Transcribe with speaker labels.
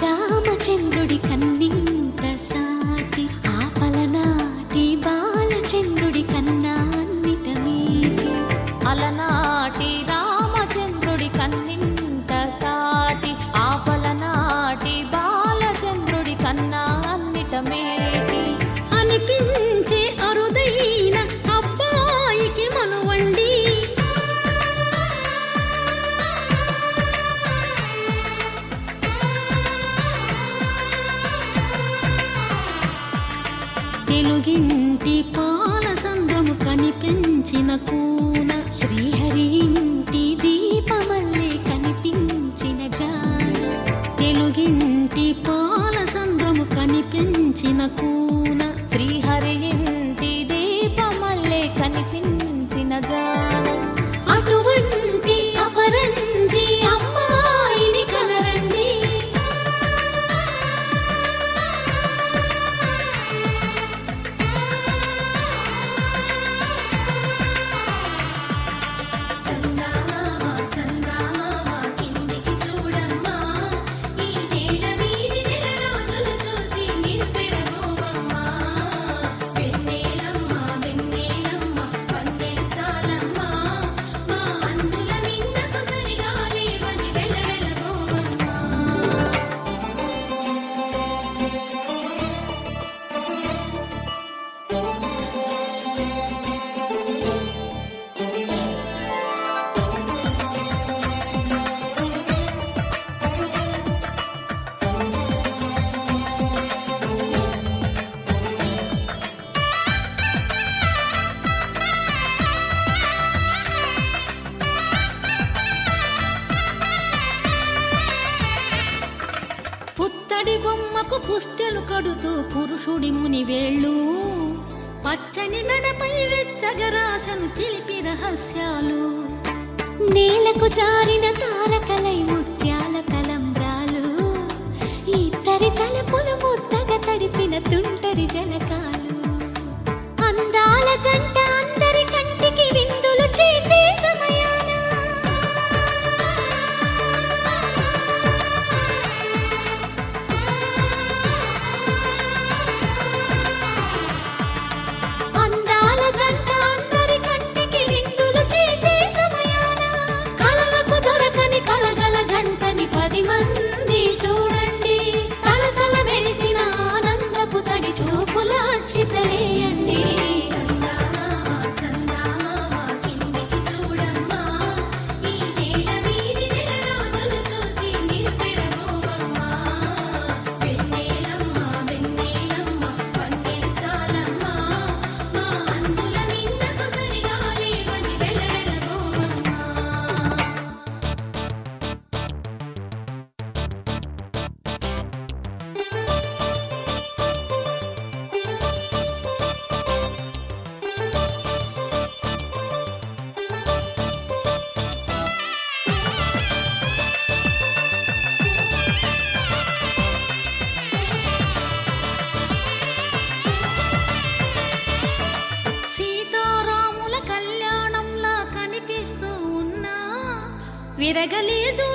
Speaker 1: రామచంద్రుడి కన్నింత సాటి ఆపలనాటి బాలచంద్రుడి కన్నా అన్నిట మీటి.
Speaker 2: అలనాటి రామచంద్రుడి కన్నింత సాటి ఆపలనాటి బాలచంద్రుడి కన్నా అన్నిట మేటి
Speaker 3: అనిపించే అరుదైన అబ్బాయికి మనువండి. తెలుగింటి పాల సంద్రము కనిపించిన కూన
Speaker 1: శ్రీహరి ఇంటి దీపమల్లే కనిపించిన జాన.
Speaker 3: తెలుగింటి పాల సంద్రము కనిపించిన కూన
Speaker 2: శ్రీహరి ఇంటి దీపమల్లే కనిపించిన జాన.
Speaker 3: అటువంటి అపరంజి అమ్మాయిని కనరండి. చందమామ చందమామ కిందికి చూడమ్మా, ఈ నేల వీధి నెల రోజులు చూసి నివ్వెరబోవమ్మా. వెన్నెలమ్మ వెన్నెలమ్మ వన్నెలు చాలమ్మా, మా అన్నుల మిన్నకు సరిగా లేవని వెలవెలబోవమ్మా. పుత్తడి బొమ్మకు పుస్తెలు కడుతూ పురుషుడి ముని వేళ్ళు, పచ్చని నడపై వెచ్చగరాసను చిలిపి రహస్యాలు.
Speaker 1: నేలకు జారిన తారకలై ముత్యాల తలంబ్రాలు, ఇద్దరి తలపులు ముద్దగా తడిపిన తుంటరి జలకాలు. అందాల జంట అందరి కంటికి విందులు చేసే సమయాన అందాల జంట అందరి కంటికి విందులు చేసే సమయాన కలలకు దొరకని కలగల జంటని 10 మంది చూడండి. తలతల మెరిసిన ఆనందపు తడి చూపుల అక్షితలేయండి. చందమామ చందమామ కిందికి చూడమ్మా, ఈ నేల వీధి నెల రోజులు చూసి నివ్వెరబోవమ్మా. వెన్నెలమ్మ వెన్నెలమ్మ వన్నెలు చాలమ్మా, మా అన్నుల మిన్నకు సరిగా లేవని వెలవెలబోవమ్మా. సీతారాముల కళ్యాణంలా కనిపిస్తూ ఉన్నా, విరగలేదు